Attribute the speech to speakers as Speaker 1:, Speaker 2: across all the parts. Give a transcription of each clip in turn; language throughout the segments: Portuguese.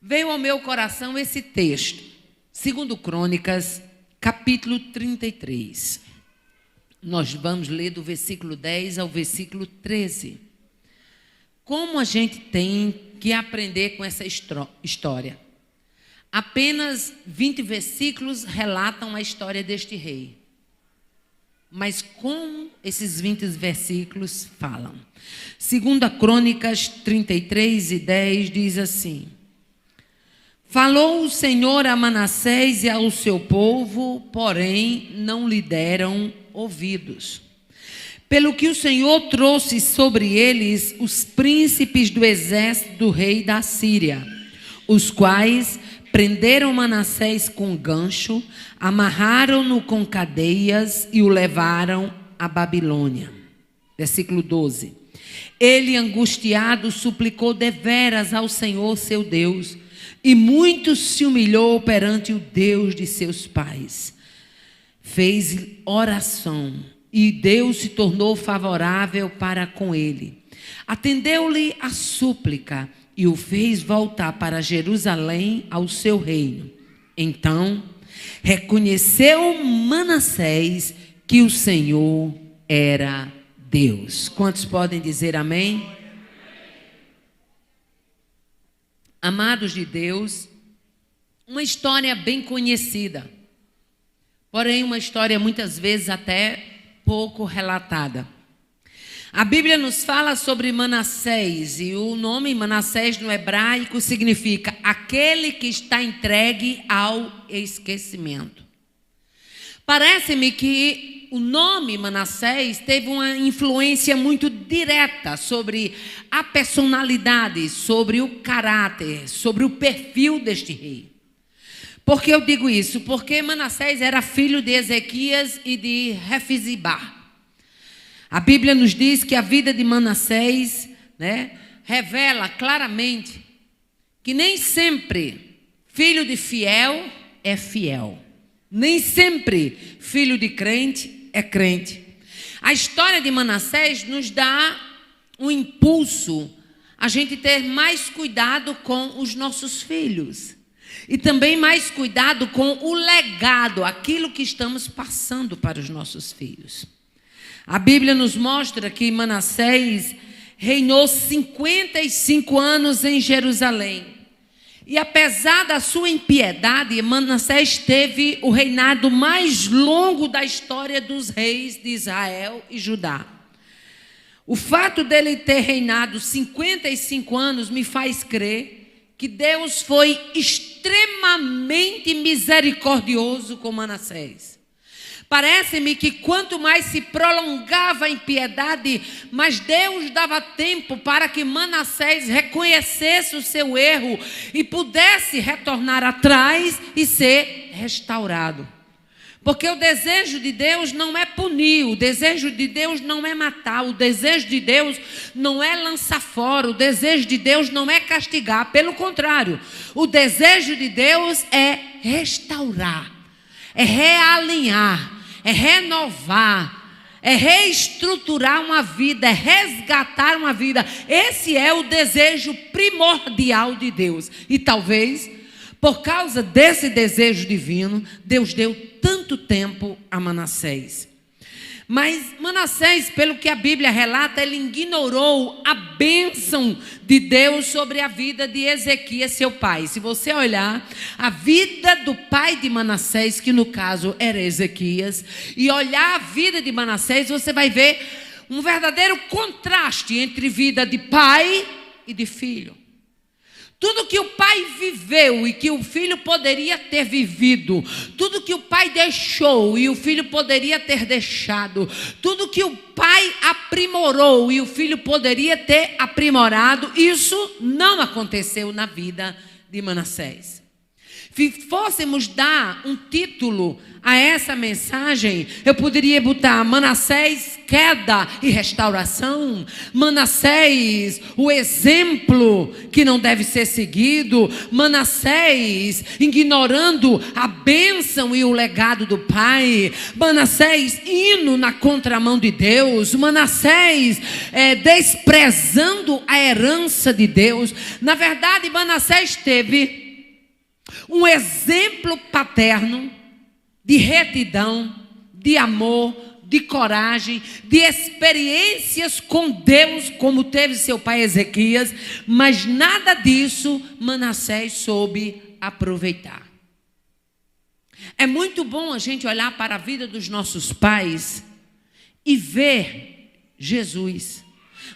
Speaker 1: veio ao meu coração esse texto, 2 Crônicas, capítulo 33. Nós vamos ler do versículo 10 ao versículo 13. Como a gente tem que aprender com essa história? Apenas 20 versículos relatam a história deste rei. Mas como esses 20 versículos falam? 2 Crônicas 33 e 10 diz assim: falou o Senhor a Manassés e ao seu povo, porém não lhe deram ouvidos. Pelo que o Senhor trouxe sobre eles os príncipes do exército do rei da Síria, os quais prenderam Manassés com gancho, amarraram-no com cadeias e o levaram à Babilônia. Versículo 12. Ele, angustiado, suplicou deveras ao Senhor seu Deus, e muito se humilhou perante o Deus de seus pais. Fez oração, e Deus se tornou favorável para com ele. Atendeu-lhe a súplica, e o fez voltar para Jerusalém ao seu reino. Então, reconheceu Manassés que o Senhor era Deus. Quantos podem dizer amém? Amados de Deus, uma história bem conhecida, porém uma história muitas vezes até pouco relatada. A Bíblia nos fala sobre Manassés, e o nome Manassés no hebraico significa aquele que está entregue ao esquecimento. Parece-me que o nome Manassés teve uma influência muito direta sobre a personalidade, sobre o caráter, sobre o perfil deste rei. Por que eu digo isso? Porque Manassés era filho de Ezequias e de Refizibá. A Bíblia nos diz que a vida de Manassés, revela claramente que nem sempre filho de fiel é fiel. Nem sempre filho de crente é crente. A história de Manassés nos dá um impulso a gente ter mais cuidado com os nossos filhos. E também mais cuidado com o legado, aquilo que estamos passando para os nossos filhos. A Bíblia nos mostra que Manassés reinou 55 anos em Jerusalém. E apesar da sua impiedade, Manassés teve o reinado mais longo da história dos reis de Israel e Judá. O fato dele ter reinado 55 anos me faz crer que Deus foi extremamente misericordioso com Manassés. Parece-me que quanto mais se prolongava a impiedade, mais Deus dava tempo para que Manassés reconhecesse o seu erro e pudesse retornar atrás e ser restaurado. Porque o desejo de Deus não é punir, o desejo de Deus não é matar, o desejo de Deus não é lançar fora, o desejo de Deus não é castigar, pelo contrário, o desejo de Deus é restaurar, é realinhar, é renovar, é reestruturar uma vida, é resgatar uma vida. Esse é o desejo primordial de Deus. E talvez, por causa desse desejo divino, Deus deu tanto tempo a Manassés. Mas Manassés, pelo que a Bíblia relata, ele ignorou a bênção de Deus sobre a vida de Ezequias, seu pai. Se você olhar a vida do pai de Manassés, que no caso era Ezequias, e olhar a vida de Manassés, você vai ver um verdadeiro contraste entre vida de pai e de filho. Tudo que o pai viveu e que o filho poderia ter vivido, tudo que o pai deixou e o filho poderia ter deixado, tudo que o pai aprimorou e o filho poderia ter aprimorado, isso não aconteceu na vida de Manassés. Se fôssemos dar um título a essa mensagem, eu poderia botar Manassés, queda e restauração. Manassés, o exemplo que não deve ser seguido. Manassés, ignorando a bênção bênção e o legado do pai. Manassés indo na contramão de Deus. Manassés desprezando a herança de Deus. Na verdade, Manassés teve um exemplo paterno de retidão, de amor, de coragem, de experiências com Deus, como teve seu pai Ezequias, mas nada disso Manassés soube aproveitar. É muito bom a gente olhar para a vida dos nossos pais e ver Jesus.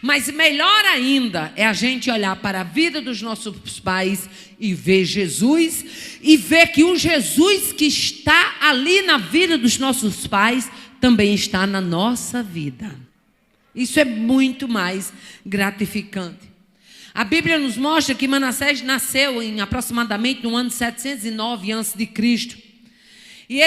Speaker 1: Mas melhor ainda é a gente olhar para a vida dos nossos pais e ver Jesus, e ver que o Jesus que está ali na vida dos nossos pais também está na nossa vida. Isso é muito mais gratificante. A Bíblia nos mostra que Manassés nasceu em aproximadamente no ano 709 a.C. E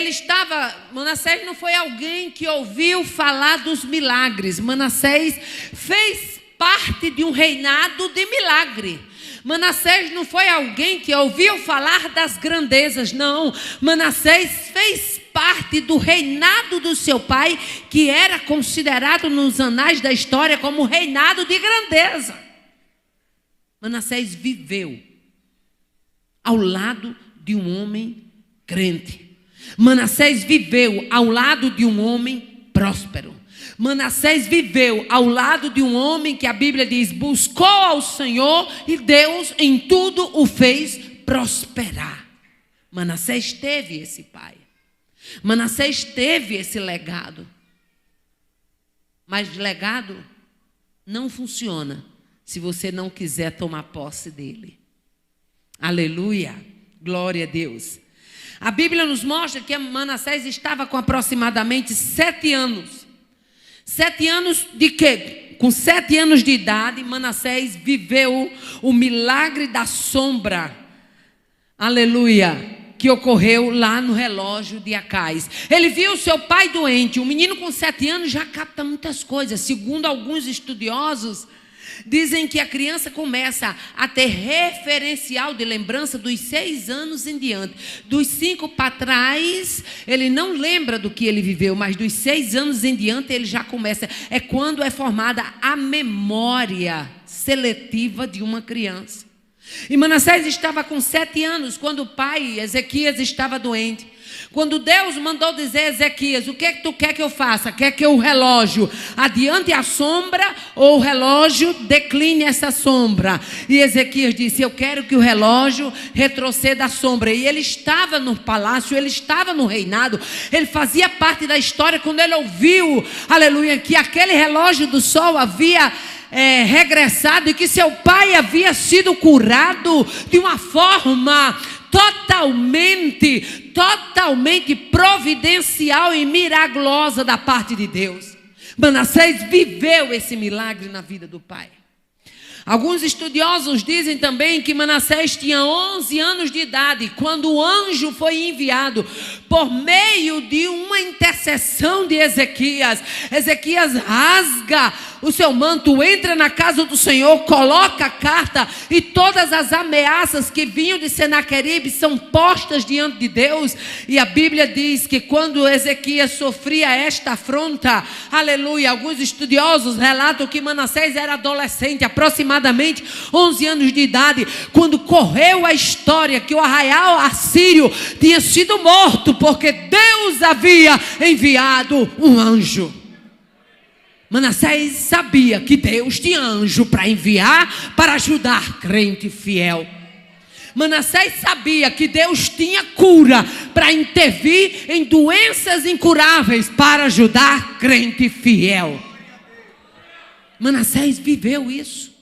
Speaker 1: Manassés não foi alguém que ouviu falar dos milagres. Manassés fez parte de um reinado de milagre. Manassés não foi alguém que ouviu falar das grandezas, não. Manassés fez parte do reinado do seu pai, que era considerado nos anais da história como reinado de grandeza. Manassés viveu ao lado de um homem crente. Manassés viveu ao lado de um homem próspero. Manassés viveu ao lado de um homem que a Bíblia diz, buscou ao Senhor e Deus em tudo o fez prosperar. Manassés teve esse pai. Manassés teve esse legado. Mas legado não funciona se você não quiser tomar posse dele. Aleluia, glória a Deus. A Bíblia nos mostra que Manassés estava com aproximadamente 7 anos. 7 anos de quê? Com 7 anos de idade, Manassés viveu o milagre da sombra. Aleluia. Que ocorreu lá no relógio de Acais. Ele viu seu pai doente. Um menino com 7 anos já capta muitas coisas. Segundo alguns estudiosos, dizem que a criança começa a ter referencial de lembrança dos 6 anos em diante. Dos 5 para trás, ele não lembra do que ele viveu, mas dos 6 anos em diante ele já começa. É quando é formada a memória seletiva de uma criança. E Manassés estava com 7 anos quando o pai, Ezequias, estava doente. Quando Deus mandou dizer a Ezequias, o que é que tu quer que eu faça? Quer que o relógio adiante a sombra ou o relógio decline essa sombra? E Ezequias disse, eu quero que o relógio retroceda a sombra. E ele estava no palácio, ele estava no reinado, ele fazia parte da história quando ele ouviu, aleluia, que aquele relógio do sol havia regressado e que seu pai havia sido curado de uma forma totalmente providencial e miraculosa da parte de Deus. Manassés viveu esse milagre na vida do pai. Alguns estudiosos dizem também que Manassés tinha 11 anos de idade quando o anjo foi enviado por meio de uma intercessão de Ezequias. Ezequias rasga o seu manto, entra na casa do Senhor, coloca a carta e todas as ameaças que vinham de Senaqueribe são postas diante de Deus. E a Bíblia diz que quando Ezequias sofria esta afronta, aleluia, alguns estudiosos relatam que Manassés era adolescente, aproximadamente 11 anos de idade, quando correu a história que o arraial assírio tinha sido morto porque Deus havia enviado um anjo. Manassés sabia que Deus tinha anjo para enviar para ajudar crente fiel. Manassés sabia que Deus tinha cura para intervir em doenças incuráveis para ajudar crente fiel. Manassés viveu isso.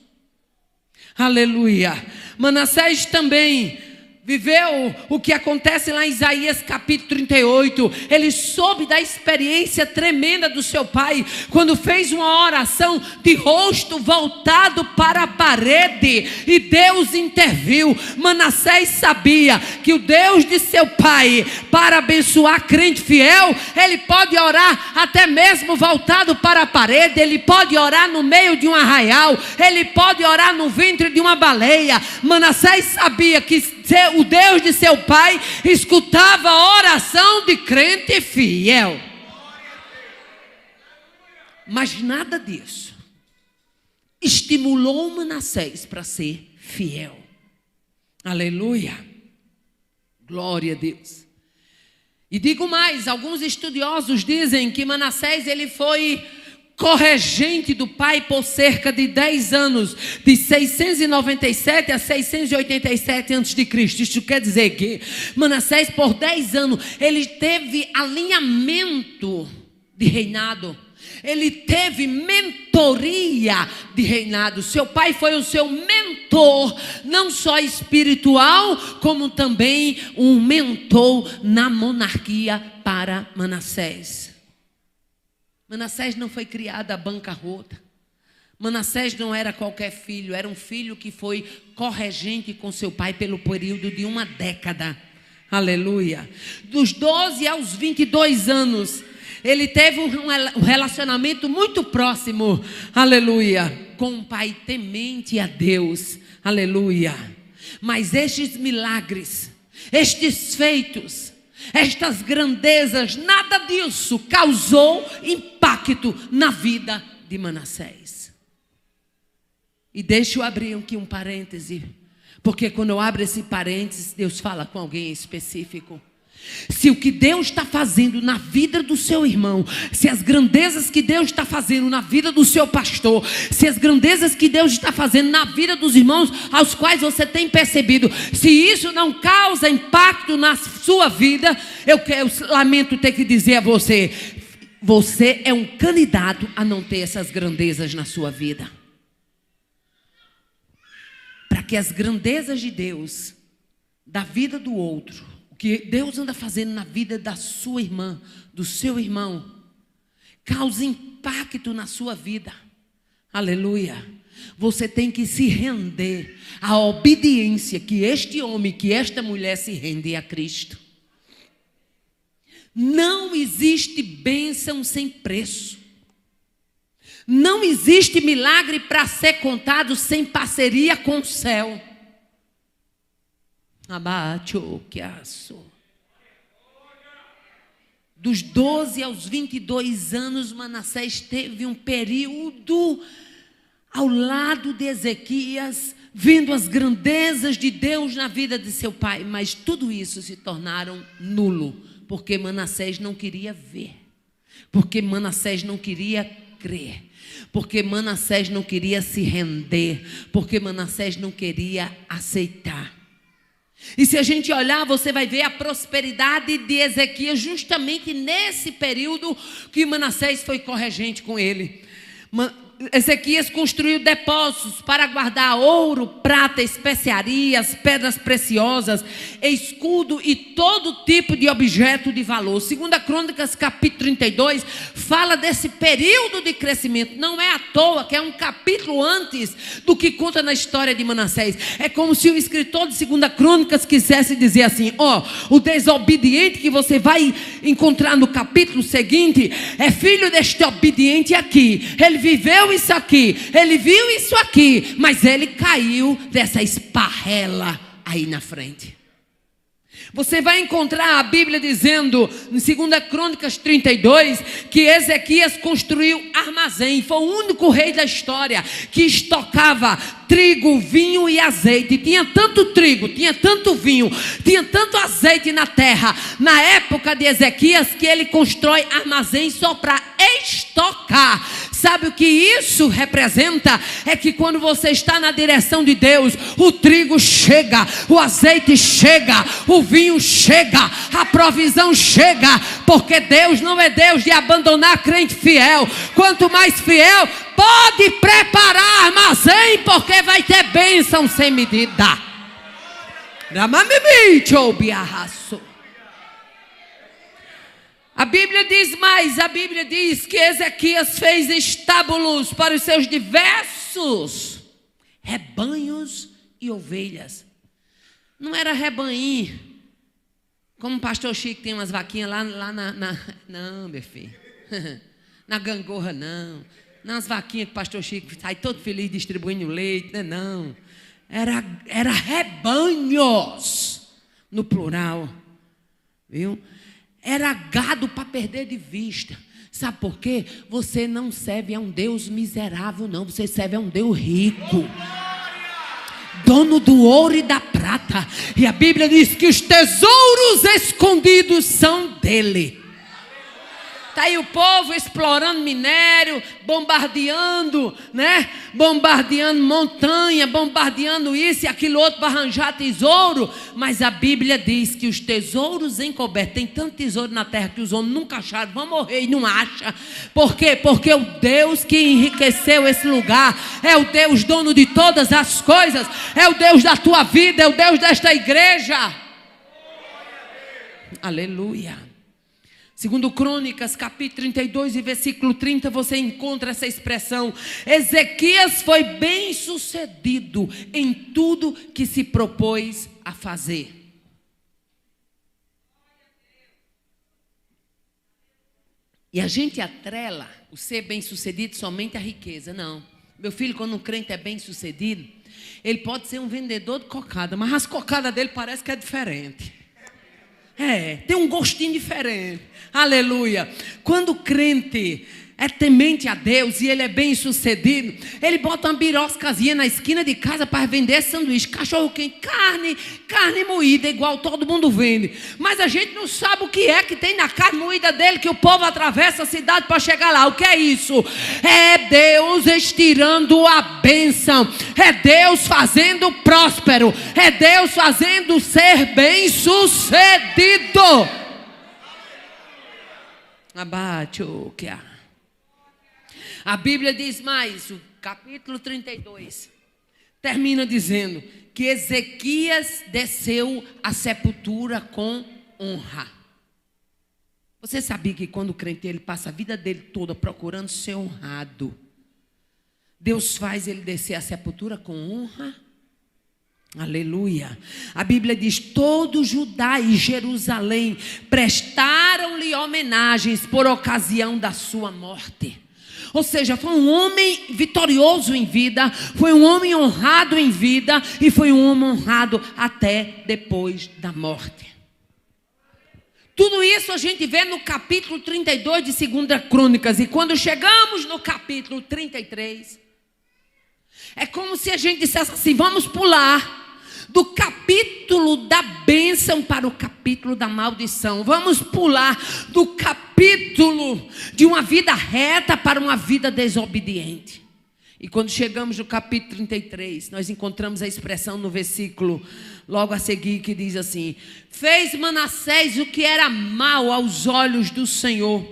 Speaker 1: Aleluia. Manassés também viveu o que acontece lá em Isaías capítulo 38. Ele soube da experiência tremenda do seu pai, quando fez uma oração de rosto voltado para a parede, e Deus interviu. Manassés sabia que o Deus de seu pai, para abençoar crente fiel, ele pode orar até mesmo voltado para a parede, ele pode orar no meio de um arraial, ele pode orar no ventre de uma baleia. Manassés sabia que o Deus de seu pai escutava a oração de crente fiel. Mas nada disso estimulou Manassés para ser fiel. Aleluia. Glória a Deus. E digo mais, alguns estudiosos dizem que Manassés ele foi corregente do pai por cerca de 10 anos, de 697 a 687 a.C. Isso quer dizer que Manassés por 10 anos ele teve alinhamento de reinado. Ele teve mentoria de reinado. Seu pai foi o seu mentor, não só espiritual, como também um mentor na monarquia para Manassés. Manassés não foi criado à bancarrota. Manassés não era qualquer filho, era um filho que foi corregente com seu pai pelo período de uma década. Aleluia. Dos 12 aos 22 anos, ele teve um relacionamento muito próximo, aleluia, com um pai temente a Deus, aleluia. Mas estes milagres, estes feitos, estas grandezas, nada disso causou impacto na vida de Manassés. E deixa eu abrir aqui um parêntese, porque quando eu abro esse parênteses, Deus fala com alguém específico. Se o que Deus está fazendo na vida do seu irmão, se as grandezas que Deus está fazendo na vida do seu pastor, se as grandezas que Deus está fazendo na vida dos irmãos aos quais você tem percebido, se isso não causa impacto na sua vida, eu lamento ter que dizer a você, você é um candidato a não ter essas grandezas na sua vida. Para que as grandezas de Deus, da vida do outro, o que Deus anda fazendo na vida da sua irmã, do seu irmão, causa impacto na sua vida. Aleluia. Você tem que se render à obediência que este homem, que esta mulher se rende a Cristo. Não existe bênção sem preço. Não existe milagre para ser contado sem parceria com o céu. Dos 12 aos 22 anos, Manassés teve um período ao lado de Ezequias, vendo as grandezas de Deus na vida de seu pai, mas tudo isso se tornaram nulo, porque Manassés não queria ver, porque Manassés não queria crer, porque Manassés não queria se render, porque Manassés não queria aceitar. E se a gente olhar, você vai ver a prosperidade de Ezequias justamente nesse período que Manassés foi corregente com ele. Ezequias construiu depósitos para guardar ouro, prata, especiarias, pedras preciosas, escudo e todo tipo de objeto de valor. 2 Crônicas capítulo 32 fala desse período de crescimento. Não é à toa que é um capítulo antes do que conta na história de Manassés. É como se o escritor de 2 Crônicas quisesse dizer assim: o desobediente que você vai encontrar no capítulo seguinte é filho deste obediente aqui. Ele viveu isso aqui, ele viu isso aqui, mas ele caiu dessa esparrela aí na frente. Você vai encontrar a Bíblia dizendo, em 2 Crônicas 32, que Ezequias construiu armazém. Foi o único rei da história que estocava trigo, vinho e azeite. Tinha tanto trigo, tinha tanto vinho, tinha tanto azeite na terra, na época de Ezequias, que ele constrói armazém só para estocar. Sabe o que isso representa? É que quando você está na direção de Deus, o trigo chega, o azeite chega, o vinho chega, a provisão chega, porque Deus não é Deus de abandonar crente fiel. Quanto mais fiel, pode preparar armazém, porque vai ter bênção sem medida. A Bíblia diz mais, a Bíblia diz que Ezequias fez estábulos para os seus diversos rebanhos e ovelhas. Não era rebanho, como o pastor Chico tem umas vaquinhas lá não, meu filho, na gangorra não. Não as vaquinhas que o pastor Chico sai todo feliz distribuindo leite, não. era rebanhos, no plural, viu? Era gado para perder de vista. Sabe por quê? Você não serve a um Deus miserável, não. Você serve a um Deus rico, dono do ouro e da prata. E a Bíblia diz que os tesouros escondidos são dele. Está aí o povo explorando minério, bombardeando, né? Bombardeando montanha, bombardeando isso e aquilo outro para arranjar tesouro. Mas a Bíblia diz que os tesouros encobertos, tem tanto tesouro na terra que os homens nunca acharam, vão morrer e não acham. Por quê? Porque o Deus que enriqueceu esse lugar é o Deus dono de todas as coisas, é o Deus da tua vida, é o Deus desta igreja. Aleluia. Segundo Crônicas, capítulo 32 e versículo 30, você encontra essa expressão: Ezequias foi bem sucedido em tudo que se propôs a fazer. E a gente atrela o ser bem sucedido somente à riqueza. Não, meu filho, quando um crente é bem sucedido, ele pode ser um vendedor de cocada, mas as cocadas dele parece que é diferente. Tem um gostinho diferente. Aleluia. Quando o crente é temente a Deus e ele é bem sucedido, ele bota uma biroscazinha na esquina de casa para vender sanduíche, cachorro quente, carne moída, igual todo mundo vende. Mas a gente não sabe o que é que tem na carne moída dele, que o povo atravessa a cidade para chegar lá. O que é isso? É Deus estirando a bênção, é Deus fazendo próspero, é Deus fazendo ser bem sucedido. Abate o que há. A Bíblia diz mais, o capítulo 32, termina dizendo que Ezequias desceu à sepultura com honra. Você sabia que quando o crente ele passa a vida dele toda procurando ser honrado, Deus faz ele descer à sepultura com honra? Aleluia. A Bíblia diz: todo Judá e Jerusalém prestaram-lhe homenagens por ocasião da sua morte. Ou seja, foi um homem vitorioso em vida, foi um homem honrado em vida e foi um homem honrado até depois da morte. Tudo isso a gente vê no capítulo 32 de 2 Crônicas. E quando chegamos no capítulo 33, é como se a gente dissesse assim: vamos pular do capítulo da bênção para o capítulo da maldição. Vamos pular do capítulo de uma vida reta para uma vida desobediente. E quando chegamos no capítulo 33, nós encontramos a expressão no versículo logo a seguir que diz assim: fez Manassés o que era mal aos olhos do Senhor,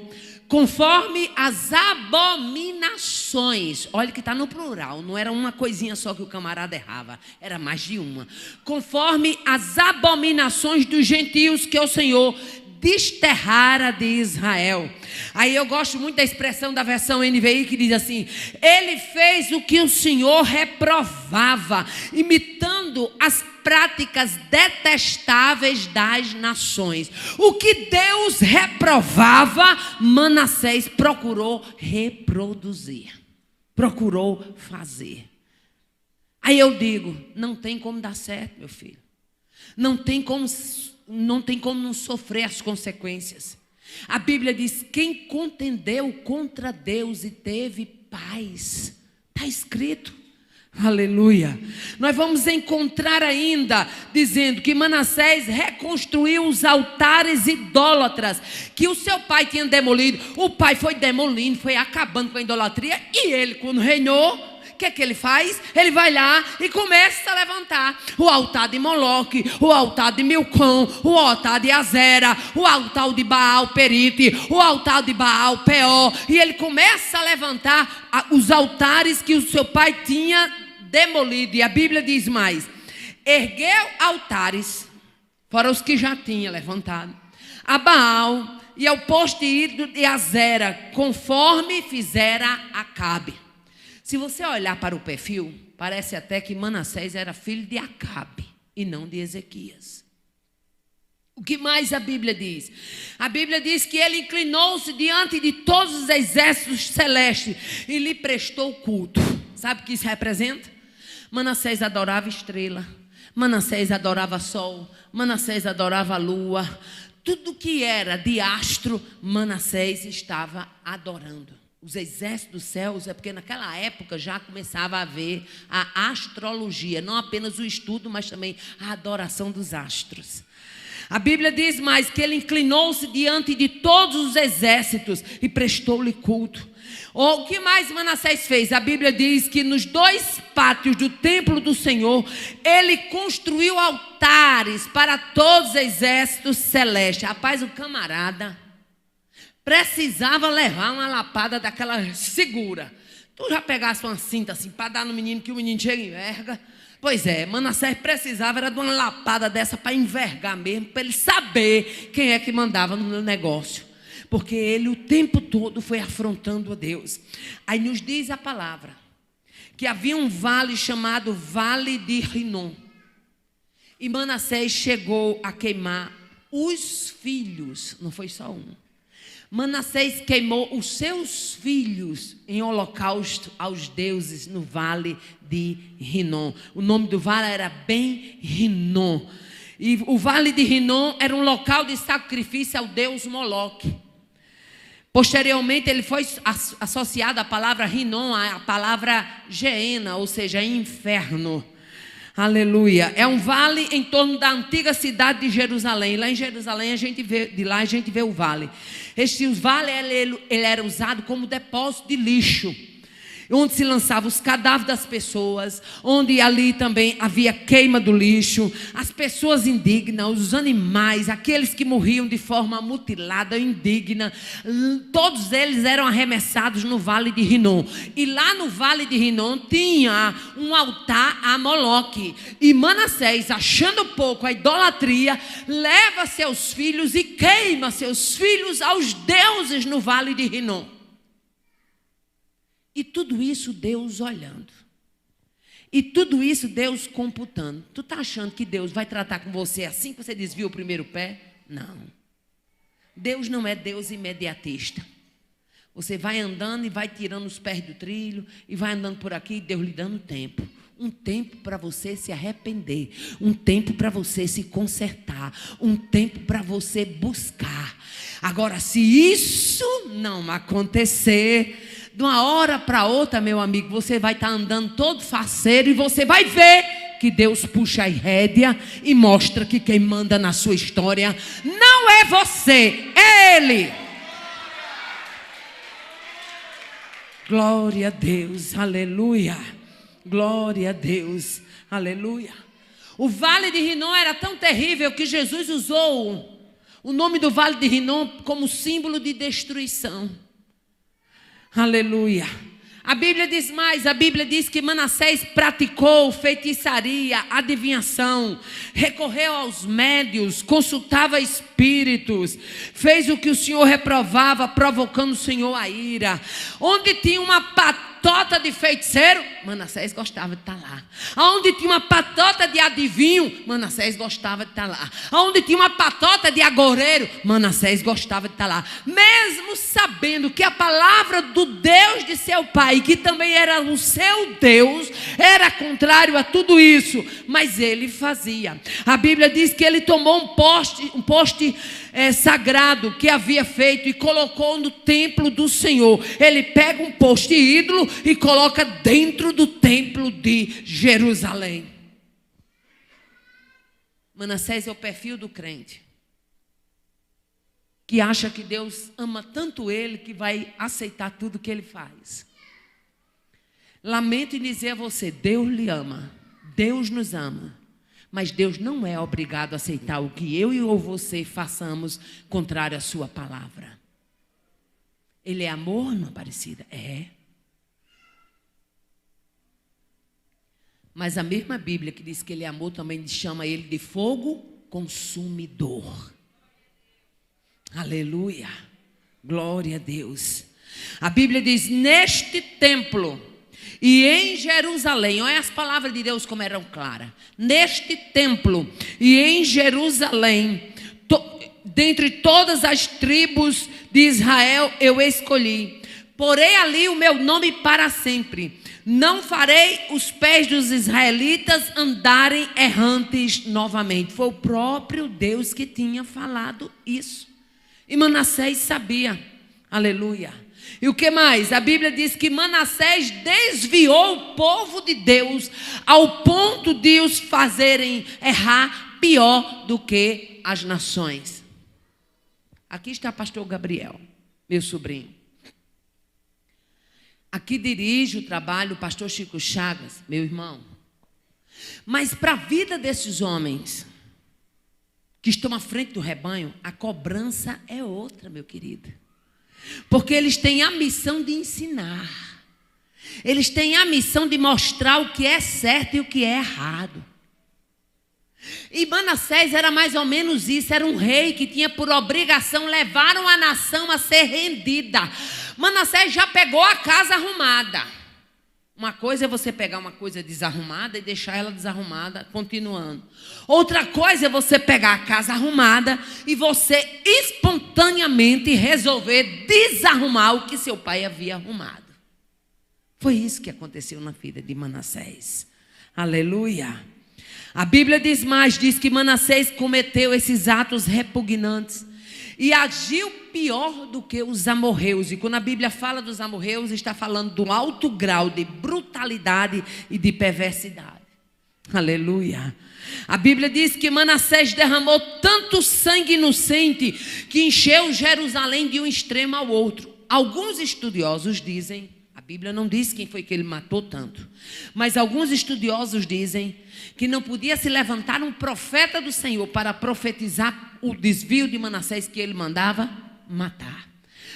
Speaker 1: conforme as abominações. Olha que está no plural, não era uma coisinha só que o camarada errava, era mais de uma. Conforme as abominações dos gentios que o Senhor desterrara de Israel. Aí eu gosto muito da expressão da versão NVI que diz assim: ele fez o que o Senhor reprovava, imitando as práticas detestáveis das nações. O que Deus reprovava, Manassés procurou reproduzir, procurou fazer. Aí eu digo: não tem como dar certo, meu filho. Não tem como não sofrer as consequências. A Bíblia diz: quem contendeu contra Deus e teve paz. Está escrito. Aleluia. Nós vamos encontrar ainda dizendo que Manassés reconstruiu os altares idólatras que o seu pai tinha demolido. O pai foi demolindo, foi acabando com a idolatria. E ele, quando reinou, o que é que ele faz? Ele vai lá e começa a levantar o altar de Moloque, o altar de Milcom, o altar de Azera, o altar de Baal Perite, o altar de Baal Peor. E ele começa a levantar os altares que o seu pai tinha demolido. E a Bíblia diz mais: ergueu altares, fora os que já tinha levantado, a Baal e ao poste ídolo de Azera, conforme fizera Acabe. Se você olhar para o perfil, parece até que Manassés era filho de Acabe e não de Ezequias. O que mais a Bíblia diz? A Bíblia diz que ele inclinou-se diante de todos os exércitos celestes e lhe prestou culto. Sabe o que isso representa? Manassés adorava estrela, Manassés adorava sol, Manassés adorava lua. Tudo que era de astro, Manassés estava adorando. Os exércitos dos céus, é porque naquela época já começava a haver a astrologia, não apenas o estudo, mas também a adoração dos astros. A Bíblia diz mais que ele inclinou-se diante de todos os exércitos e prestou-lhe culto. O que mais Manassés fez? A Bíblia diz que nos 2 pátios do templo do Senhor, ele construiu altares para todos os exércitos celestes. Rapaz, o camarada precisava levar uma lapada daquela segura. Tu já pegasse uma cinta assim para dar no menino, que o menino chega e enverga? Pois é, Manassés precisava era de uma lapada dessa para envergar mesmo, para ele saber quem é que mandava no negócio. Porque ele o tempo todo foi afrontando a Deus. Aí nos diz a palavra que havia um vale chamado Vale de Rinom. E Manassés chegou a queimar os filhos, não foi só um. Manassés queimou os seus filhos em holocausto aos deuses no vale de Rinom. O nome do vale era Ben Rinom. E o vale de Rinom era um local de sacrifício ao deus Moloque. Posteriormente, ele foi associado à palavra Rinom, à palavra Geena, ou seja, inferno. Aleluia. É um vale em torno da antiga cidade de Jerusalém. Lá em Jerusalém, a gente vê o vale. Este vale ele era usado como depósito de lixo, onde se lançavam os cadáveres das pessoas, onde ali também havia queima do lixo, as pessoas indignas, os animais, aqueles que morriam de forma mutilada, indigna, todos eles eram arremessados no Vale de Rinom. E lá no Vale de Rinom tinha um altar a Moloque. E Manassés, achando pouco a idolatria, leva seus filhos e queima seus filhos aos deuses no Vale de Rinom. E tudo isso Deus olhando. E tudo isso Deus computando. Tu está achando que Deus vai tratar com você assim que você desvia o primeiro pé? Não. Deus não é Deus imediatista. Você vai andando e vai tirando os pés do trilho. E vai andando por aqui, Deus lhe dando tempo. Um tempo para você se arrepender. Um tempo para você se consertar. Um tempo para você buscar. Agora, se isso não acontecer, de uma hora para outra, meu amigo, você vai estar andando todo faceiro e você vai ver que Deus puxa a rédea e mostra que quem manda na sua história não é você, é Ele. Glória a Deus, aleluia. Glória a Deus, aleluia. O Vale de Rinom era tão terrível que Jesus usou o nome do Vale de Rinom como símbolo de destruição. Aleluia. A Bíblia diz mais, a Bíblia diz que Manassés praticou feitiçaria, adivinhação, recorreu aos médios, consultava espíritos, fez o que o Senhor reprovava, provocando o Senhor a ira. Onde tinha uma patota de feiticeiro, Manassés gostava de estar lá. Onde tinha uma patota de adivinho, Manassés gostava de estar lá. Onde tinha uma patota de agoureiro, Manassés gostava de estar lá. Mesmo sabendo que a palavra do Deus de seu pai, que também era o seu Deus, era contrário a tudo isso, mas ele fazia. A Bíblia diz que ele tomou um poste sagrado que havia feito e colocou no templo do Senhor. Ele pega um poste ídolo e coloca dentro do templo de Jerusalém. Manassés é o perfil do crente que acha que Deus ama tanto ele que vai aceitar tudo que ele faz. Lamento em dizer a você, Deus lhe ama, Deus nos ama, mas Deus não é obrigado a aceitar o que eu ou você façamos contrário à sua palavra. Ele é amor, não, Aparecida? É. Mas a mesma Bíblia que diz que ele é amor também chama ele de fogo consumidor. Aleluia. Glória a Deus. A Bíblia diz, neste templo e em Jerusalém, olha as palavras de Deus como eram claras. Neste templo e em Jerusalém, dentre todas as tribos de Israel eu escolhi. Porei ali o meu nome para sempre. Não farei os pés dos israelitas andarem errantes novamente. Foi o próprio Deus que tinha falado isso. E Manassés sabia. Aleluia. E o que mais? A Bíblia diz que Manassés desviou o povo de Deus ao ponto de os fazerem errar pior do que as nações. Aqui está pastor Gabriel, meu sobrinho. Aqui dirige o trabalho o pastor Chico Chagas, meu irmão. Mas para a vida desses homens que estão à frente do rebanho, a cobrança é outra, meu querido. Porque eles têm a missão de ensinar. Eles têm a missão de mostrar o que é certo e o que é errado. E Manassés era mais ou menos isso, era um rei que tinha por obrigação levar a nação a ser rendida. Manassés já pegou a casa arrumada. Uma coisa é você pegar uma coisa desarrumada e deixar ela desarrumada, continuando. Outra coisa é você pegar a casa arrumada e você espontaneamente resolver desarrumar o que seu pai havia arrumado. Foi isso que aconteceu na vida de Manassés. Aleluia. A Bíblia diz mais, diz que Manassés cometeu esses atos repugnantes e agiu pior do que os amorreus. E quando a Bíblia fala dos amorreus, está falando do alto grau de brutalidade e de perversidade. Aleluia. A Bíblia diz que Manassés derramou tanto sangue inocente que encheu Jerusalém de um extremo ao outro. Alguns estudiosos dizem, a Bíblia não diz quem foi que ele matou tanto, mas alguns estudiosos dizem que não podia se levantar um profeta do Senhor para profetizar o desvio de Manassés que ele mandava matar.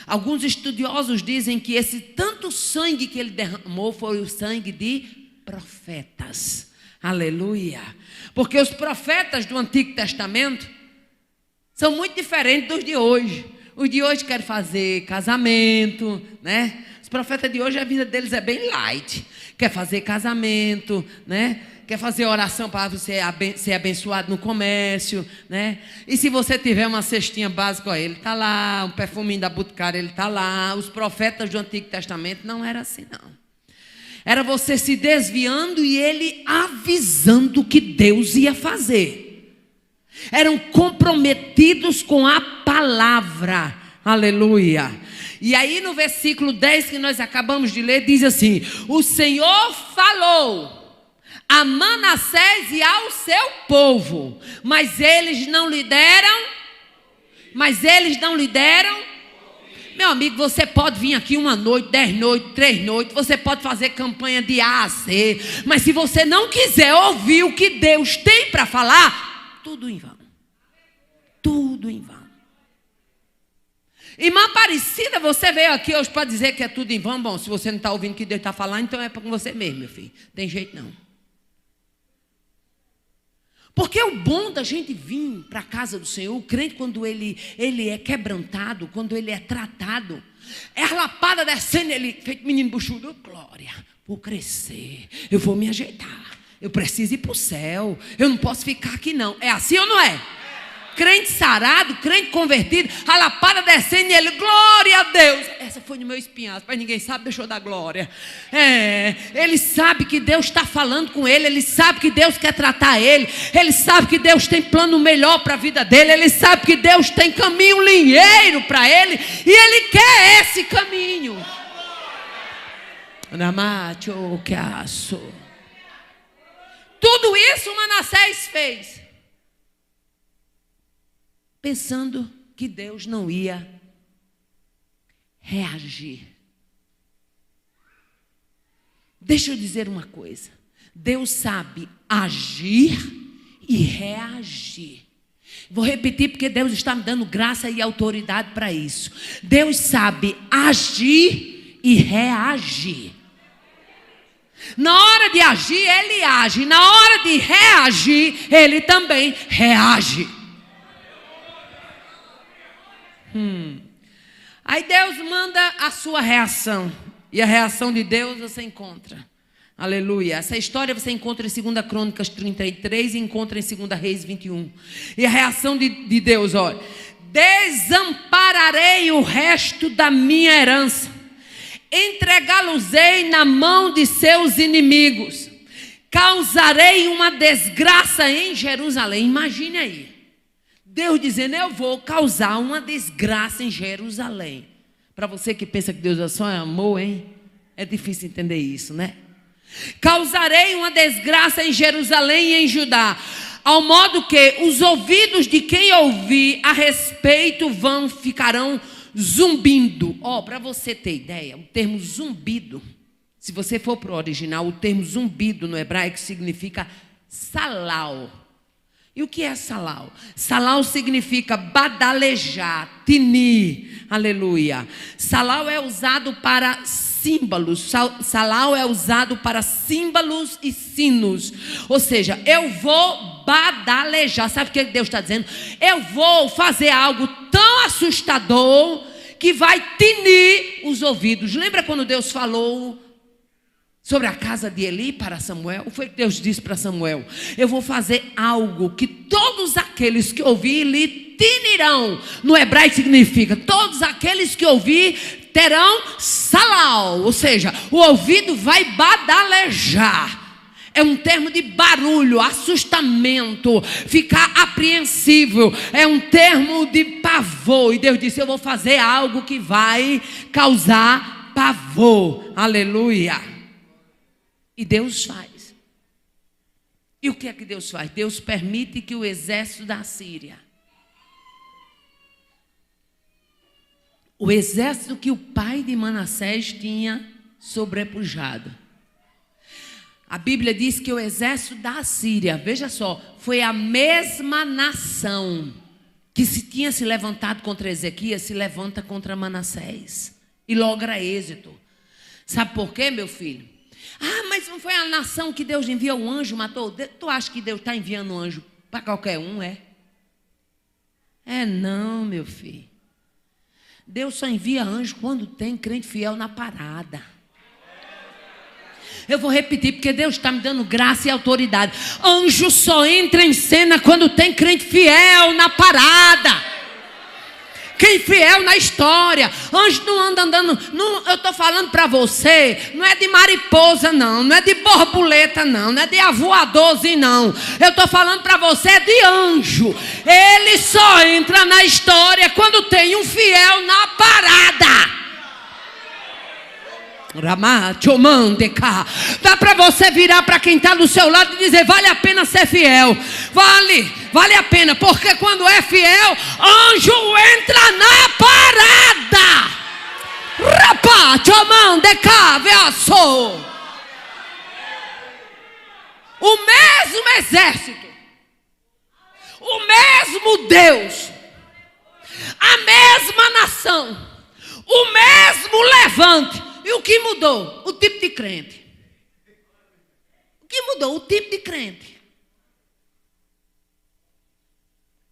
Speaker 1: Alguns estudiosos dizem que esse tanto sangue que ele derramou foi o sangue de profetas. Aleluia. Porque os profetas do Antigo Testamento são muito diferentes dos de hoje. Os de hoje querem fazer casamento, né? Os profetas de hoje, a vida deles é bem light. Quer fazer casamento, né? Quer fazer oração para você ser abençoado no comércio, né? E se você tiver uma cestinha básica, ó, ele está lá, um perfuminho da Boticária, ele está lá. Os profetas do Antigo Testamento não era assim, não. Era você se desviando e ele avisando o que Deus ia fazer. Eram comprometidos com a palavra. Aleluia. E aí no versículo 10 que nós acabamos de ler, diz assim: o Senhor falou a Manassés e ao seu povo, mas eles não lhe deram. Meu amigo, você pode vir aqui uma noite, 10 noites, 3 noites, você pode fazer campanha de A a C, mas se você não quiser ouvir o que Deus tem para falar, tudo em vão. Tudo em vão. Irmã Aparecida, você veio aqui hoje para dizer que é tudo em vão. Bom, se você não está ouvindo o que Deus está falando, então é para você mesmo, meu filho. Tem jeito não. Porque o bom da gente vir para a casa do Senhor, o crente, quando ele é quebrantado, quando ele é tratado, é a lapada descendo, ele, feito menino buchudo, glória, vou crescer, eu vou me ajeitar, eu preciso ir para o céu, eu não posso ficar aqui não. É assim ou não é? Crente sarado, crente convertido, a lapada descendo e ele, glória a Deus. Essa foi no meu espinhaço, mas ninguém sabe, deixa eu dar glória. Ele sabe que Deus está falando com ele, ele sabe que Deus quer tratar ele sabe que Deus tem plano melhor para a vida dele, ele sabe que Deus tem caminho linheiro para ele, e ele quer esse caminho. Tudo isso Manassés fez pensando que Deus não ia reagir. Deixa eu dizer uma coisa. Deus sabe agir e reagir. Vou repetir porque Deus está me dando graça e autoridade para isso. Deus sabe agir e reagir. Na hora de agir, Ele age. Na hora de reagir, Ele também reage. Aí Deus manda a sua reação. E a reação de Deus você encontra. Aleluia. Essa história você encontra em 2 Crônicas 33 e encontra em 2 Reis 21. E a reação de Deus, olha: desampararei o resto da minha herança. entregá-los-ei na mão de seus inimigos, causarei uma desgraça em Jerusalém. Imagine aí, Deus dizendo, eu vou causar uma desgraça em Jerusalém. Para você que pensa que Deus é só amor, hein? É difícil entender isso, né? Causarei uma desgraça em Jerusalém e em Judá, ao modo que os ouvidos de quem ouvir a respeito ficarão zumbindo. Para você ter ideia, o termo zumbido, se você for para o original, o termo zumbido no hebraico significa salau. E o que é salau? Salau significa badalejar, tinir, aleluia. Salau é usado para símbolos, salau é usado para símbolos e sinos. Ou seja, eu vou badalejar. Sabe o que Deus está dizendo? Eu vou fazer algo tão assustador que vai tinir os ouvidos. Lembra quando Deus falou sobre a casa de Eli para Samuel? Foi o que Deus disse para Samuel: eu vou fazer algo que todos aqueles que ouvir lhe tinirão. No hebraico significa, todos aqueles que ouvir terão salau, ou seja, o ouvido vai badalejar. É um termo de barulho, assustamento, ficar apreensivo. É um termo de pavor. E Deus disse, eu vou fazer algo que vai causar pavor. Aleluia. E Deus faz. E o que é que Deus faz? Deus permite que o exército da Síria, o exército que o pai de Manassés tinha sobrepujado. A Bíblia diz que o exército da Síria, veja só, foi a mesma nação que tinha se levantado contra Ezequias, se levanta contra Manassés. E logra êxito. Sabe por quê, meu filho? Mas não foi a nação que Deus enviou um anjo, matou? Tu acha que Deus está enviando um anjo para qualquer um, é? Não, meu filho. Deus só envia anjo quando tem crente fiel na parada. Eu vou repetir, porque Deus está me dando graça e autoridade. Anjo só entra em cena quando tem crente fiel na parada. Quem fiel na história. Anjo não anda andando. Não, eu estou falando para você. Não é de mariposa, não. Não é de borboleta, não. Não é de avoadorzinho, não. Eu estou falando para você de anjo. Ele só entra na história quando tem um fiel na parada. Dá para você virar para quem está do seu lado e dizer, vale a pena ser fiel. Vale a pena, porque quando é fiel, anjo entra na parada. O mesmo exército, o mesmo Deus, a mesma nação, o mesmo levante. E o que mudou? O tipo de crente. O que mudou? O tipo de crente.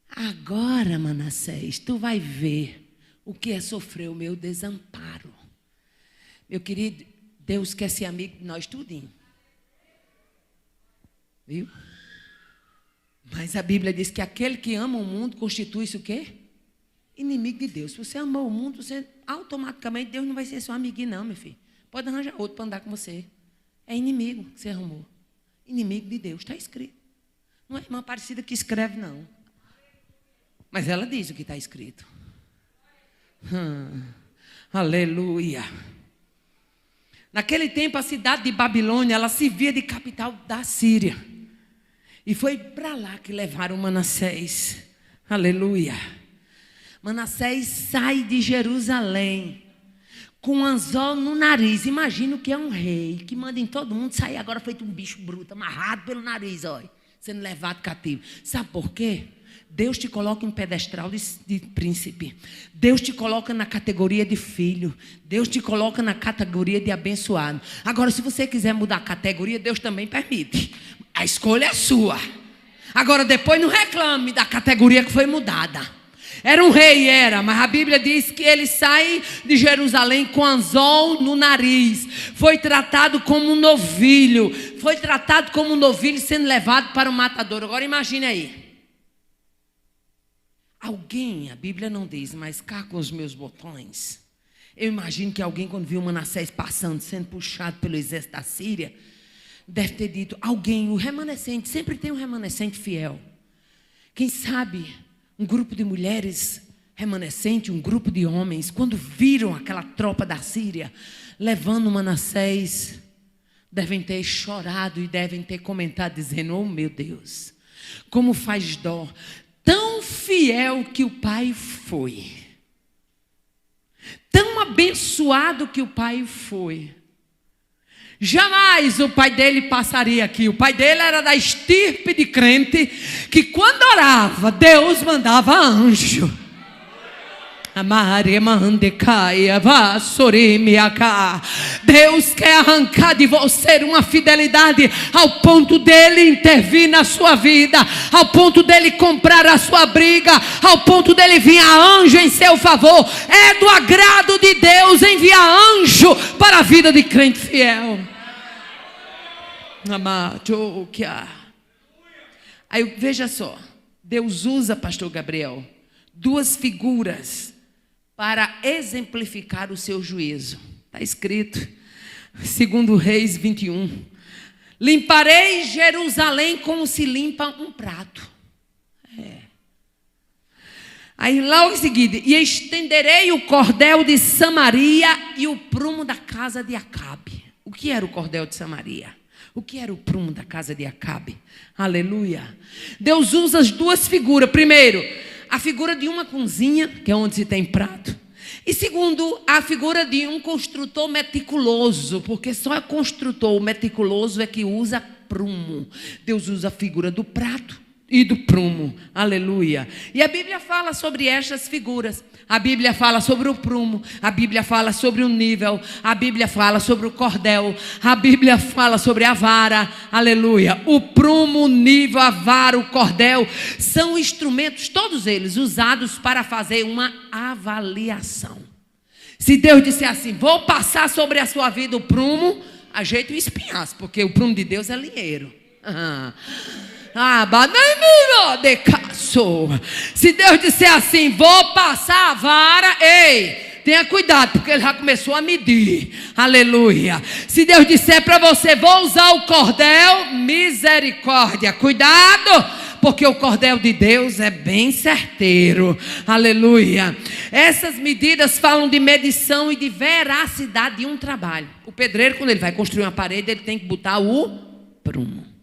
Speaker 1: Agora, Manassés, tu vai ver o que é sofrer o meu desamparo. Meu querido, Deus quer ser amigo de nós tudinho. Viu? Mas a Bíblia diz que aquele que ama o mundo constitui-se o quê? Inimigo de Deus. Se você amou o mundo, você automaticamente, Deus não vai ser seu amiguinho, não, meu filho. Pode arranjar outro para andar com você. É inimigo que você arrumou. Inimigo de Deus, está escrito. Não é irmã Aparecida que escreve, não. Mas ela diz o que está escrito. Aleluia. Naquele tempo, a cidade de Babilônia, ela servia de capital da Síria. E foi para lá que levaram Manassés. Aleluia. Manassés sai de Jerusalém com um anzol no nariz. Imagina o que é um rei que manda em todo mundo sair agora feito um bicho bruto, amarrado pelo nariz, olha, sendo levado cativo. Sabe por quê? Deus te coloca em pedestral de príncipe. Deus te coloca na categoria de filho. Deus te coloca na categoria de abençoado. Agora, se você quiser mudar a categoria, Deus também permite. A escolha é sua. Agora, depois não reclame da categoria que foi mudada. Era um rei, mas a Bíblia diz que ele sai de Jerusalém com anzol no nariz. Foi tratado como um novilho. Foi tratado como um novilho sendo levado para o matador. Agora imagine aí. Alguém, a Bíblia não diz, mas cá com os meus botões, Eu imagino que alguém, quando viu Manassés passando, sendo puxado pelo exército da Síria, deve ter dito, alguém, o remanescente, sempre tem um remanescente fiel. Quem sabe, um grupo de mulheres remanescente, um grupo de homens, quando viram aquela tropa da Síria, levando Manassés, devem ter chorado e devem ter comentado, dizendo, oh meu Deus, como faz dó, tão fiel que o pai foi, tão abençoado que o pai foi. Jamais o pai dele passaria aqui. O pai dele era da estirpe de crente que quando orava, Deus mandava anjo. Deus quer arrancar de você uma fidelidade ao ponto dele intervir na sua vida, ao ponto dele comprar a sua briga, ao ponto dele vir a anjo em seu favor. É do agrado de Deus enviar anjo para a vida de crente fiel. Aí veja só, Deus usa, pastor Gabriel, duas figuras para exemplificar o seu juízo. Está escrito, 2 Reis 21. Limparei Jerusalém como se limpa um prato. Aí logo em seguida, e estenderei o cordel de Samaria e o prumo da casa de Acabe. O que era o cordel de Samaria? O que era o prumo da casa de Acabe? Aleluia. Deus usa as duas figuras. Primeiro, a figura de uma cozinha, que é onde se tem prato. E segundo, a figura de um construtor meticuloso, porque só construtor meticuloso é que usa prumo. Deus usa a figura do prato e do prumo. Aleluia. E a Bíblia fala sobre estas figuras. A Bíblia fala sobre o prumo. A Bíblia fala sobre o nível. A Bíblia fala sobre o cordel. A Bíblia fala sobre a vara. Aleluia. O prumo, o nível, a vara, o cordel são instrumentos, todos eles, usados para fazer uma avaliação. Se Deus disser assim, vou passar sobre a sua vida o prumo, ajeita o espinhaço, porque o prumo de Deus é linheiro. Se Deus disser assim, vou passar a vara, ei, tenha cuidado, porque ele já começou a medir. Aleluia. Se Deus disser para você, vou usar o cordel, misericórdia, cuidado, porque o cordel de Deus é bem certeiro. Aleluia. Essas medidas falam de medição e de veracidade de um trabalho. O pedreiro, quando ele vai construir uma parede, ele tem que botar o prumo,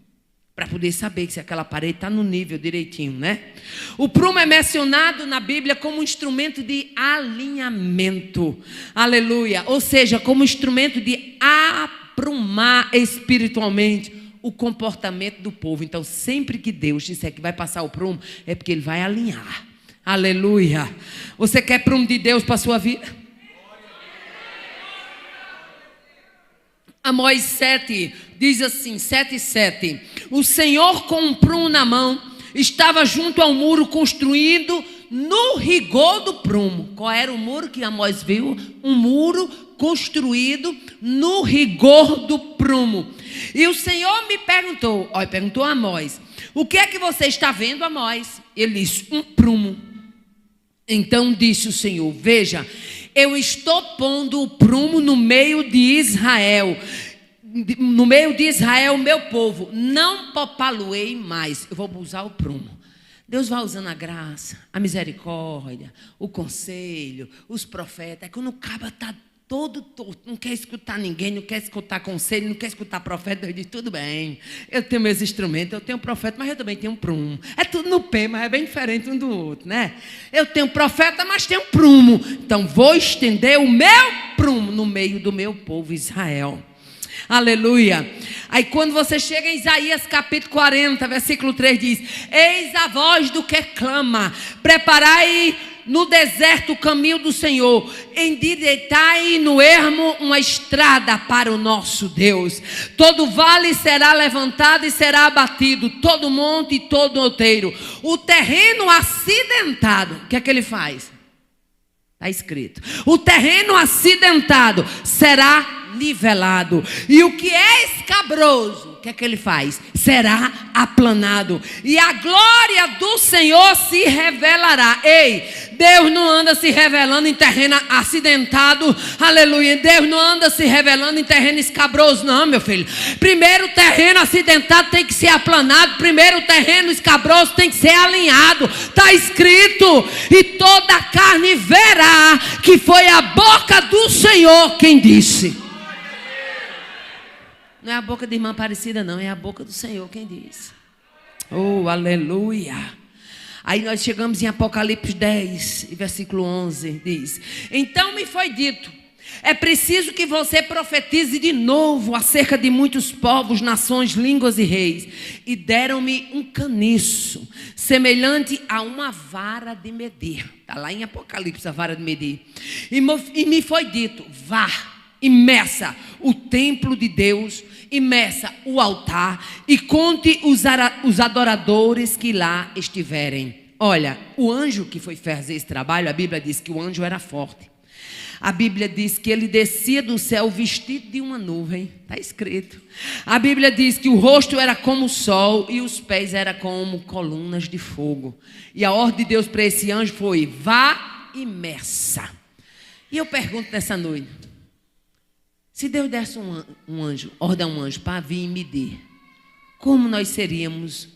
Speaker 1: para poder saber se aquela parede está no nível direitinho, né? O prumo é mencionado na Bíblia como um instrumento de alinhamento. Aleluia. Ou seja, como instrumento de aprumar espiritualmente o comportamento do povo. Então, sempre que Deus disser que vai passar o prumo, é porque ele vai alinhar. Aleluia. Você quer prumo de Deus para a sua vida? Amós 7 diz assim, 7:7. O Senhor com um prumo na mão estava junto ao muro construindo no rigor do prumo. Qual era o muro que Amós viu? Um muro construído no rigor do prumo. E o Senhor me perguntou, perguntou a Amós, o que é que você está vendo, Amós? Ele disse, um prumo. Então disse o Senhor, veja, eu estou pondo o prumo no meio de Israel, meu povo, não popaloei mais, eu vou usar o prumo. Deus vai usando a graça, a misericórdia, o conselho, os profetas. Quando o cabo está todo torto, não quer escutar ninguém, não quer escutar conselho, não quer escutar profeta, Deus diz, tudo bem, eu tenho meus instrumentos, eu tenho profeta, mas eu também tenho um prumo. É tudo no pé, mas é bem diferente um do outro, né? Eu tenho profeta, mas tenho prumo. Então vou estender o meu prumo no meio do meu povo Israel. Aleluia. Aí quando você chega em Isaías capítulo 40, versículo 3 diz, eis a voz do que clama, preparai no deserto o caminho do Senhor, endireitai no ermo uma estrada para o nosso Deus. Todo vale será levantado e será abatido, todo monte e todo outeiro. O terreno acidentado, o que é que ele faz? Está escrito, o terreno acidentado será nivelado, e o que é escabroso, o que é que ele faz? Será aplanado, e a glória do Senhor se revelará. Ei, Deus não anda se revelando em terreno acidentado, aleluia. Deus não anda se revelando em terreno escabroso, não, meu filho. Primeiro o terreno acidentado tem que ser aplanado, primeiro o terreno escabroso tem que ser alinhado. Está escrito: e toda a carne verá que foi a boca do Senhor quem disse. Não é a boca de irmã Aparecida, não, é a boca do Senhor quem disse. Oh, aleluia. Aí nós chegamos em Apocalipse 10, versículo 11, diz: então me foi dito, é preciso que você profetize de novo acerca de muitos povos, nações, línguas e reis. E deram-me um caniço, semelhante a uma vara de medir. Está lá em Apocalipse, a vara de medir. E me foi dito: vá e meça o templo de Deus, e meça o altar, e conte os adoradores que lá estiverem. Olha, o anjo que foi fazer esse trabalho, a Bíblia diz que o anjo era forte. A Bíblia diz que ele descia do céu vestido de uma nuvem. Está escrito. A Bíblia diz que o rosto era como o sol e os pés eram como colunas de fogo. E a ordem de Deus para esse anjo foi: vá e meça. E eu pergunto nessa noite: se Deus desse um anjo, ordem a um anjo para vir e medir, como nós seríamos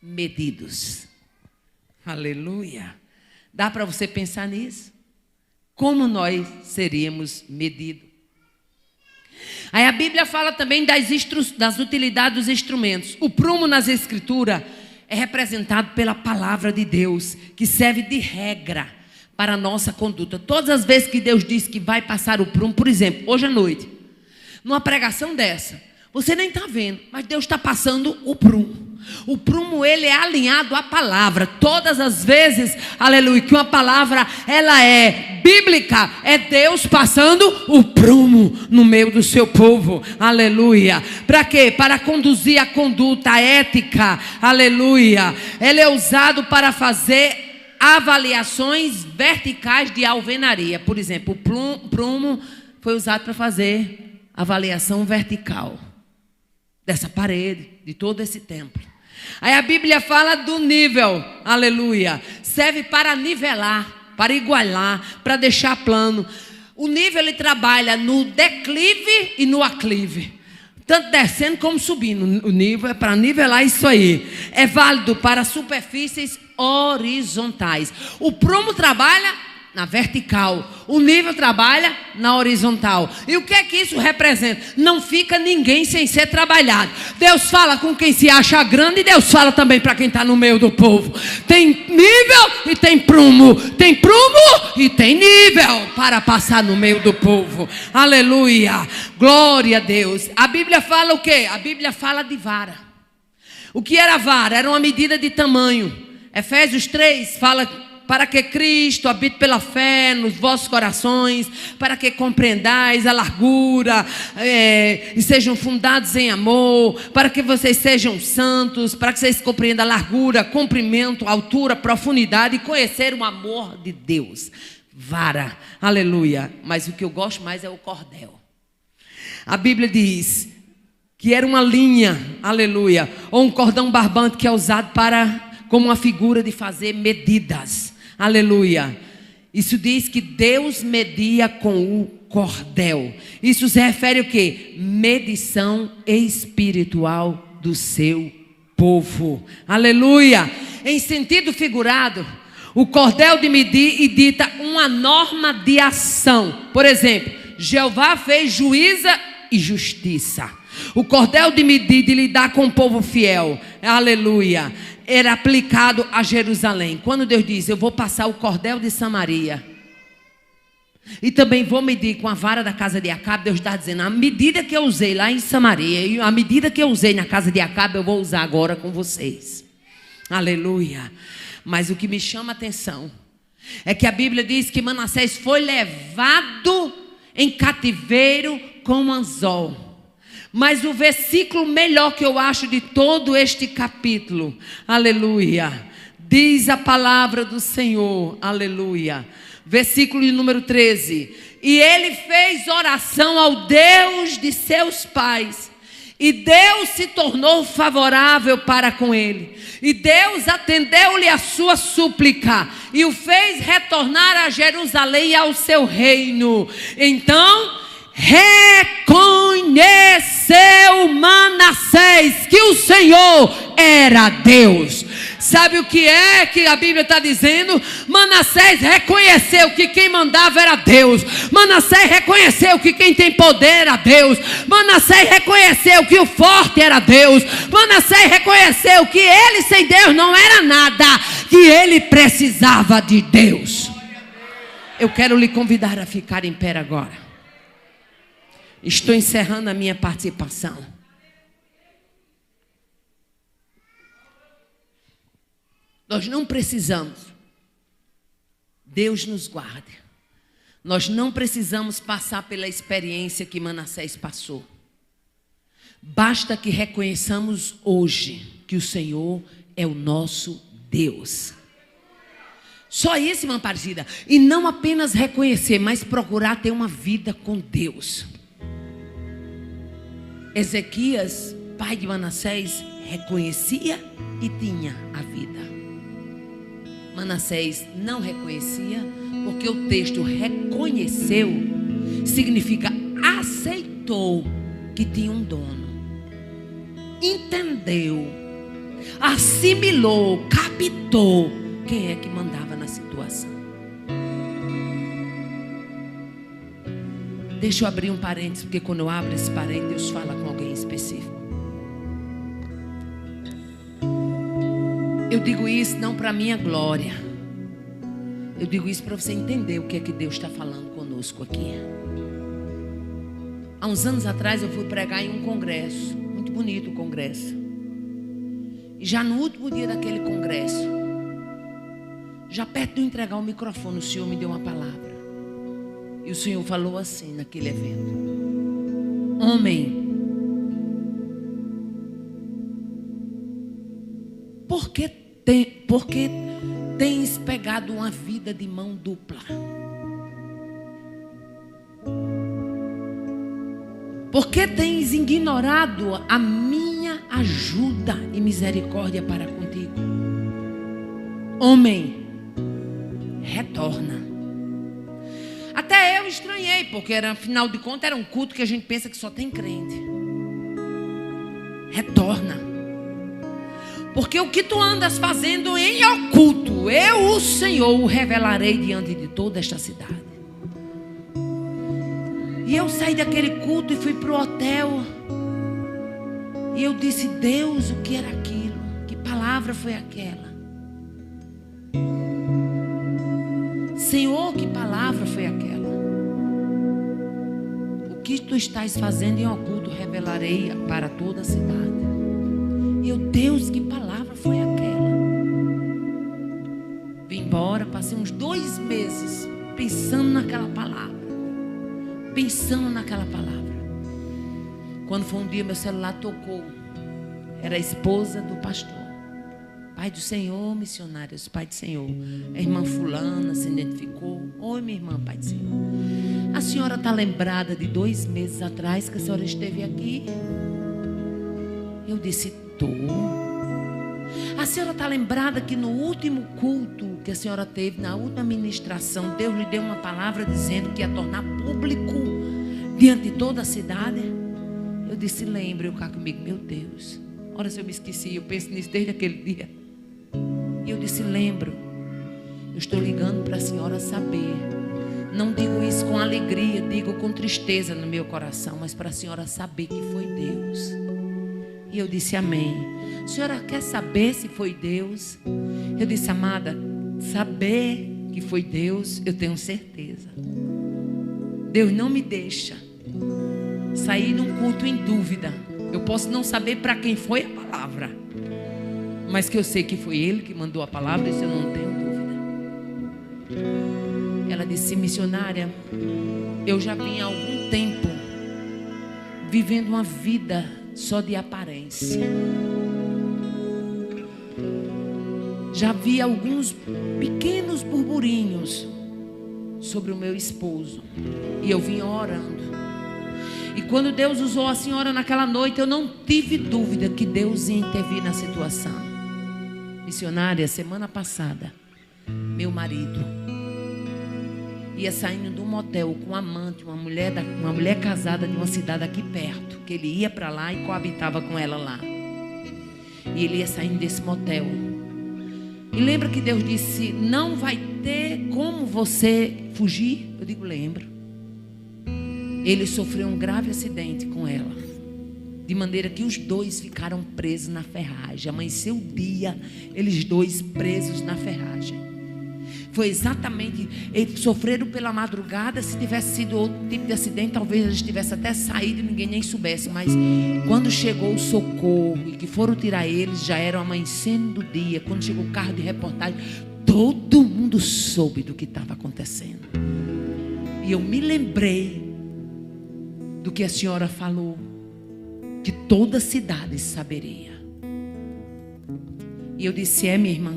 Speaker 1: medidos? Aleluia. Dá para você pensar nisso? Como nós seríamos medidos? Aí a Bíblia fala também das utilidades dos instrumentos. O prumo nas escrituras é representado pela palavra de Deus, que serve de regra para a nossa conduta. Todas as vezes que Deus diz que vai passar o prumo, por exemplo, hoje à noite, numa pregação dessa, você nem está vendo, mas Deus está passando o prumo. O prumo, ele é alinhado à palavra. Todas as vezes, aleluia, que uma palavra, ela é bíblica, é Deus passando o prumo no meio do seu povo, aleluia. Para quê? Para conduzir a conduta ética, aleluia. Ele é usado para fazer avaliações verticais de alvenaria. Por exemplo, o prumo foi usado para fazer avaliação vertical dessa parede, de todo esse templo. Aí a Bíblia fala do nível, aleluia. Serve para nivelar, para igualar, para deixar plano. O nível, ele trabalha no declive e no aclive, tanto descendo como subindo. O nível é para nivelar isso aí. É válido para superfícies horizontais. O prumo trabalha na vertical, o nível trabalha na horizontal. E o que é que isso representa? Não fica ninguém sem ser trabalhado. Deus fala com quem se acha grande, e Deus fala também para quem está no meio do povo. Tem nível e tem prumo. Tem prumo e tem nível para passar no meio do povo. Aleluia, glória a Deus. A Bíblia fala o quê? A Bíblia fala de vara. O que era vara? Era uma medida de tamanho. Efésios 3 fala: para que Cristo habite pela fé nos vossos corações, para que compreendais a largura e sejam fundados em amor, para que vocês sejam santos, para que vocês compreendam a largura, comprimento, altura, profundidade e conhecer o amor de Deus. Vara, aleluia. Mas o que eu gosto mais é o cordel. A Bíblia diz que era uma linha, aleluia, ou um cordão barbante que é usado como uma figura de fazer medidas. Aleluia. Isso diz que Deus media com o cordel. Isso se refere ao quê? Medição espiritual do seu povo. Aleluia. Em sentido figurado, o cordel de medir e dita uma norma de ação. Por exemplo, Jeová fez juíza e justiça. O cordel de medir, de lidar com o povo fiel, aleluia, era aplicado a Jerusalém. Quando Deus diz: eu vou passar o cordel de Samaria e também vou medir com a vara da casa de Acabe, Deus está dizendo: a medida que eu usei lá em Samaria e a medida que eu usei na casa de Acabe, eu vou usar agora com vocês. Aleluia. Mas o que me chama a atenção é que a Bíblia diz que Manassés foi levado em cativeiro com anzol. Mas o versículo melhor que eu acho de todo este capítulo, aleluia, diz a palavra do Senhor, aleluia, versículo número 13: e ele fez oração ao Deus de seus pais, E Deus se tornou favorável para com ele. E Deus atendeu-lhe a sua súplica e o fez retornar a Jerusalém e ao seu reino. Então reconheceu Manassés que o Senhor era Deus. Sabe o que é que a Bíblia está dizendo? Manassés reconheceu que quem mandava era Deus. Manassés reconheceu que quem tem poder era Deus. Manassés reconheceu que o forte era Deus. Manassés reconheceu que ele sem Deus não era nada, que ele precisava de Deus. Eu quero lhe convidar a ficar em pé agora. Estou encerrando a minha participação. Nós não precisamos, Deus nos guarde, nós não precisamos passar pela experiência que Manassés passou. Basta que reconheçamos hoje que o Senhor é o nosso Deus. Só isso, irmã Aparecida. E não apenas reconhecer, mas procurar ter uma vida com Deus. Ezequias, pai de Manassés, reconhecia e tinha a vida. Manassés não reconhecia, porque o texto reconheceu significa aceitou que tinha um dono, entendeu, assimilou, captou quem é que mandava na situação. Deixa eu abrir um parênteses, porque quando eu abro esse parênteses, Deus fala com alguém específico. Eu digo isso não para minha glória. Eu digo isso para você entender o que é que Deus está falando conosco aqui. Há uns anos atrás eu fui pregar em um congresso. Muito bonito o congresso. E já no último dia daquele congresso, já perto de eu entregar o microfone, o Senhor me deu uma palavra. E o Senhor falou assim naquele evento: homem, por que tens pegado uma vida de mão dupla? Por que tens ignorado a minha ajuda e misericórdia para contigo? Homem, retorna. Até eu estranhei, porque afinal de contas era um culto que a gente pensa que só tem crente. Retorna. Porque o que tu andas fazendo em oculto, eu, o Senhor, o revelarei diante de toda esta cidade. E eu saí daquele culto e fui para o hotel. E eu disse: Deus, o que era aquilo? Que palavra foi aquela? Senhor, que palavra foi aquela? O que tu estás fazendo em oculto, revelarei para toda a cidade. E eu, Deus, que palavra foi aquela? Vim embora, passei uns 2 meses pensando naquela palavra. Pensando naquela palavra. Quando foi um dia, meu celular tocou. Era a esposa do pastor. Pai do Senhor, missionários, Pai do Senhor. A irmã fulana se identificou. Oi, minha irmã, Pai do Senhor. A senhora está lembrada de 2 meses atrás que a senhora esteve aqui? Eu disse: tô. A senhora está lembrada que no último culto que a senhora teve, na última ministração, Deus lhe deu uma palavra dizendo que ia tornar público diante de toda a cidade? Eu disse: lembro. Eu cá comigo: meu Deus, ora se eu me esqueci, eu penso nisso desde aquele dia. E eu disse: lembro. Eu estou ligando para a senhora saber. Não digo isso com alegria, digo com tristeza no meu coração, mas para a senhora saber que foi Deus. E eu disse: amém. A senhora quer saber se foi Deus? Eu disse: amada, saber que foi Deus, eu tenho certeza. Deus não me deixa sair num culto em dúvida. Eu posso não saber para quem foi a palavra, mas que eu sei que foi Ele que mandou a palavra, isso eu não tenho dúvida. Ela disse: missionária, eu já vim há algum tempo vivendo uma vida só de aparência. Já vi alguns pequenos burburinhos sobre o meu esposo. E eu vim orando. E quando Deus usou a senhora naquela noite, eu não tive dúvida que Deus ia intervir na situação. Missionária, semana passada, meu marido ia saindo de um motel com um amante, uma mulher casada de uma cidade aqui perto, que ele ia para lá e coabitava com ela lá. E ele ia saindo desse motel. E lembra que Deus disse: não vai ter como você fugir? Eu digo: lembro. Ele sofreu um grave acidente com ela, de maneira que os dois ficaram presos na ferragem. Amanheceu o dia, eles dois presos na ferragem. Foi exatamente, eles sofreram pela madrugada. Se tivesse sido outro tipo de acidente, talvez eles tivessem até saído e ninguém nem soubesse. Mas quando chegou o socorro e que foram tirar eles, já era amanhecendo do dia. Quando chegou o carro de reportagem, todo mundo soube do que estava acontecendo. E eu me lembrei do que a senhora falou, que toda a cidade saberia. E eu disse: minha irmã,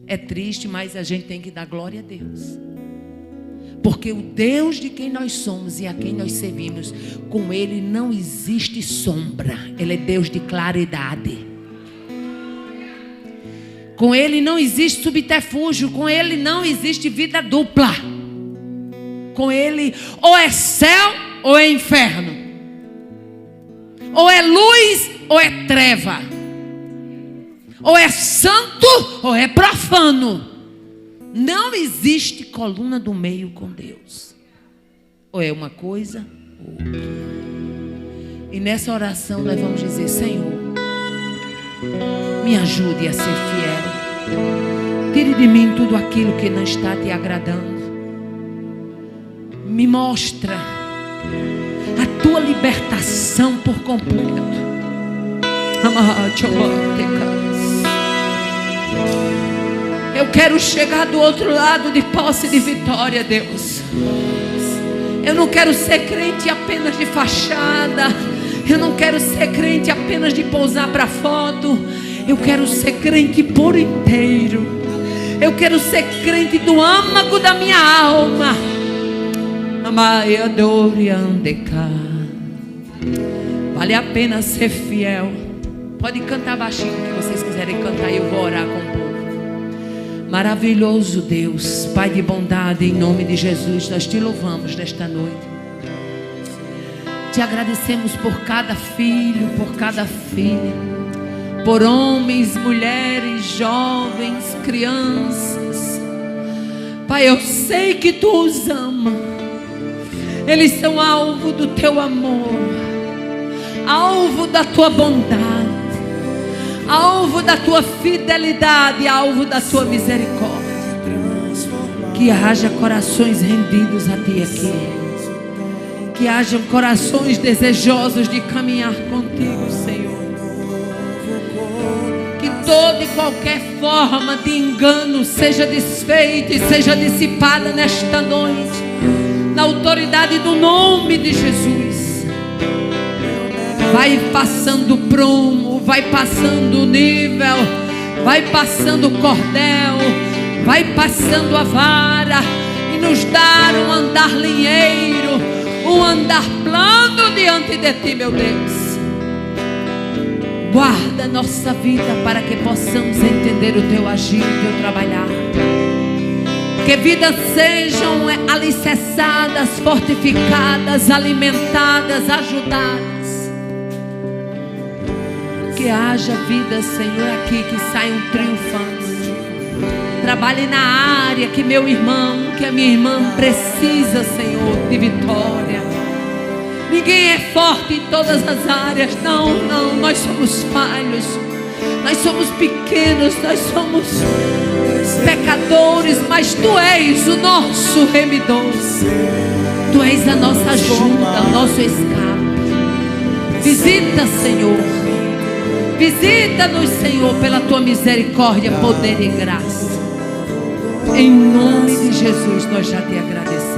Speaker 1: é triste, mas a gente tem que dar glória a Deus, porque o Deus de quem nós somos e a quem nós servimos, com Ele não existe sombra. Ele é Deus de claridade. Com Ele não existe subterfúgio. Com Ele não existe vida dupla. Com Ele ou é céu ou é inferno, ou é luz ou é treva, ou é santo ou é profano. Não existe coluna do meio com Deus. Ou é uma coisa ou outra. E nessa oração nós vamos dizer: Senhor, me ajude a ser fiel. Tire de mim tudo aquilo que não está te agradando. Me mostra a tua libertação por completo. Eu quero chegar do outro lado de posse de vitória, Deus. Eu não quero ser crente apenas de fachada. Eu não quero ser crente apenas de pousar para foto. Eu quero ser crente por inteiro. Eu quero ser crente do âmago da minha alma. Vale a pena ser fiel. Pode cantar baixinho o que vocês quiserem cantar, e eu vou orar com o povo. Maravilhoso Deus, Pai de bondade, em nome de Jesus, nós te louvamos nesta noite. Te agradecemos por cada filho, por cada filha, por homens, mulheres, jovens, crianças. Pai, eu sei que tu os ama. Eles são alvo do teu amor, alvo da tua bondade, alvo da tua fidelidade, alvo da tua misericórdia. Que haja corações rendidos a ti aqui, que hajam corações desejosos de caminhar contigo, Senhor. Que toda e qualquer forma de engano seja desfeita e seja dissipada nesta noite, na autoridade do nome de Jesus. Vai passando o prumo, vai passando o nível, vai passando o cordel, vai passando a vara, e nos dar um andar linheiro, um andar plano diante de ti, meu Deus. Guarda a nossa vida para que possamos entender o teu agir, o teu trabalhar. Que vidas sejam alicerçadas, fortificadas, alimentadas, ajudadas. Que haja vidas, Senhor, aqui que saiam triunfantes. Trabalhe na área que meu irmão, que a minha irmã precisa, Senhor, de vitória. Ninguém é forte em todas as áreas. Não, não, nós somos falhos. Nós somos pequenos, nós somos pecadores, mas tu és o nosso remidor. Tu és a nossa ajuda, o nosso escape. Visita, Senhor. Visita-nos, Senhor, pela tua misericórdia, poder e graça. Em nome de Jesus, nós já te agradecemos.